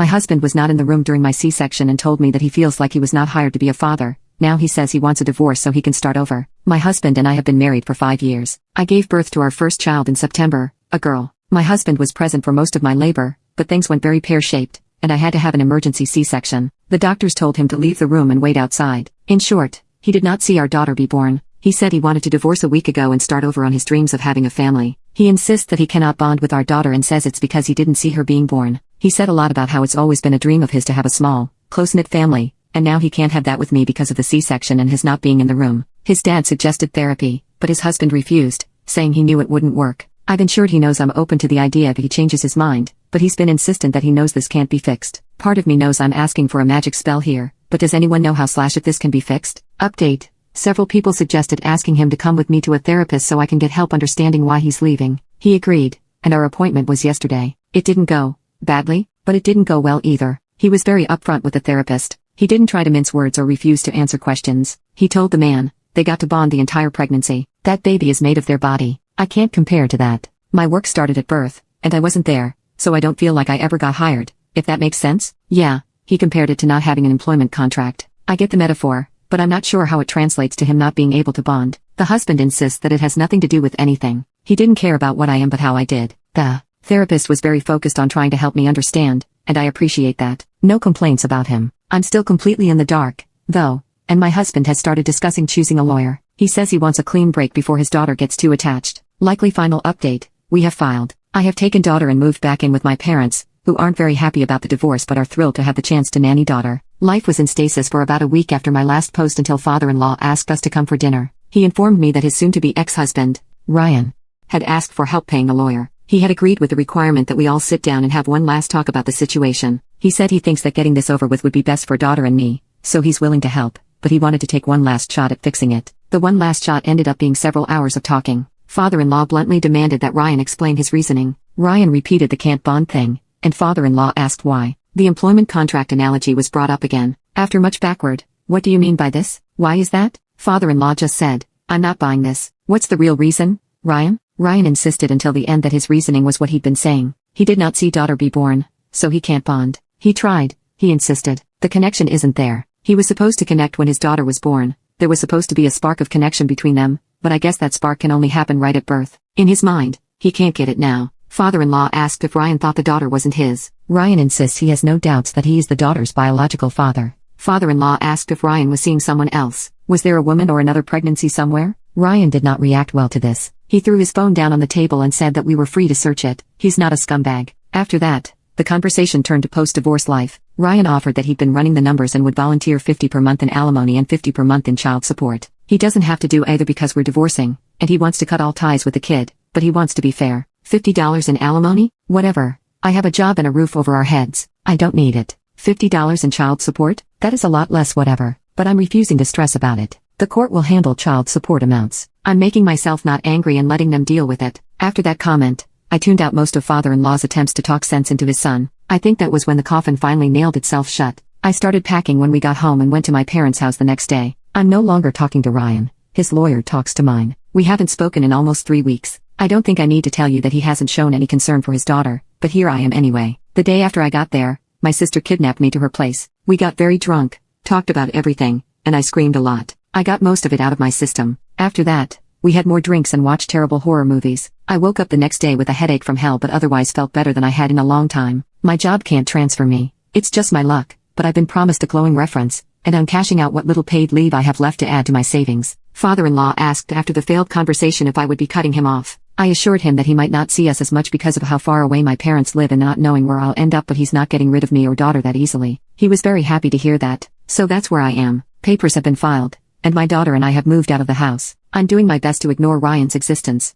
My husband was not in the room during my C-section and told me that he feels like he was not hired to be a father. Now he says he wants a divorce so he can start over. My husband and I have been married for 5 years. I gave birth to our first child in September, a girl. My husband was present for most of my labor, but things went very pear-shaped, and I had to have an emergency C-section. The doctors told him to leave the room and wait outside. In short, he did not see our daughter be born. He said he wanted to divorce a week ago and start over on his dreams of having a family. He insists that he cannot bond with our daughter and says it's because he didn't see her being born. He said a lot about how it's always been a dream of his to have a small, close-knit family, and now he can't have that with me because of the C-section and his not being in the room. His dad suggested therapy, but his husband refused, saying he knew it wouldn't work. I've ensured he knows I'm open to the idea if he changes his mind, but he's been insistent that he knows this can't be fixed. Part of me knows I'm asking for a magic spell here, but does anyone know how if this can be fixed? Update. Several people suggested asking him to come with me to a therapist so I can get help understanding why he's leaving. He agreed, and our appointment was yesterday. It didn't go badly, but it didn't go well either. He was very upfront with the therapist. He didn't try to mince words or refuse to answer questions. He told the man, they got to bond the entire pregnancy. That baby is made of their body. I can't compare to that. My work started at birth, and I wasn't there, so I don't feel like I ever got hired, if that makes sense? Yeah, he compared it to not having an employment contract. I get the metaphor, but I'm not sure how it translates to him not being able to bond. The husband insists that it has nothing to do with anything. He didn't care about what I am but how I did. The therapist was very focused on trying to help me understand, and I appreciate that. No complaints about him. I'm still completely in the dark, though, and my husband has started discussing choosing a lawyer. He says he wants a clean break before his daughter gets too attached. Likely final update, we have filed. I have taken daughter and moved back in with my parents, who aren't very happy about the divorce but are thrilled to have the chance to nanny daughter. Life was in stasis for about a week after my last post until father-in-law asked us to come for dinner. He informed me that his soon-to-be ex-husband, Ryan, had asked for help paying a lawyer. He had agreed with the requirement that we all sit down and have one last talk about the situation. He said he thinks that getting this over with would be best for daughter and me, so he's willing to help, but he wanted to take one last shot at fixing it. The one last shot ended up being several hours of talking. Father-in-law bluntly demanded that Ryan explain his reasoning. Ryan repeated the can't bond thing, and father-in-law asked why. The employment contract analogy was brought up again. After much backward, what do you mean by this? Why is that? Father-in-law just said, I'm not buying this. What's the real reason, Ryan? Ryan insisted until the end that his reasoning was what he'd been saying. He did not see daughter be born, so he can't bond. He tried, he insisted. The connection isn't there. He was supposed to connect when his daughter was born. There was supposed to be a spark of connection between them, but I guess that spark can only happen right at birth. In his mind, he can't get it now. Father-in-law asked if Ryan thought the daughter wasn't his. Ryan insists he has no doubts that he is the daughter's biological father. Father-in-law asked if Ryan was seeing someone else. Was there a woman or another pregnancy somewhere? Ryan did not react well to this. He threw his phone down on the table and said that we were free to search it. He's not a scumbag. After that, the conversation turned to post-divorce life. Ryan offered that he'd been running the numbers and would volunteer $50 per month in alimony and $50 per month in child support. He doesn't have to do either because we're divorcing, and he wants to cut all ties with the kid, but he wants to be fair. $50 in alimony? Whatever. I have a job and a roof over our heads. I don't need it. $50 in child support? That is a lot less whatever, but I'm refusing to stress about it. The court will handle child support amounts. I'm making myself not angry and letting them deal with it. After that comment, I tuned out most of father-in-law's attempts to talk sense into his son. I think that was when the coffin finally nailed itself shut. I started packing when we got home and went to my parents' house the next day. I'm no longer talking to Ryan. His lawyer talks to mine. We haven't spoken in almost 3 weeks. I don't think I need to tell you that he hasn't shown any concern for his daughter, but here I am anyway. The day after I got there, my sister kidnapped me to her place. We got very drunk, talked about everything, and I screamed a lot. I got most of it out of my system. After that, we had more drinks and watched terrible horror movies. I woke up the next day with a headache from hell but otherwise felt better than I had in a long time. My job can't transfer me. It's just my luck, but I've been promised a glowing reference, and I'm cashing out what little paid leave I have left to add to my savings. Father-in-law asked after the failed conversation if I would be cutting him off. I assured him that he might not see us as much because of how far away my parents live and not knowing where I'll end up, but he's not getting rid of me or daughter that easily. He was very happy to hear that. So that's where I am. Papers have been filed, and my daughter and I have moved out of the house. I'm doing my best to ignore Ryan's existence.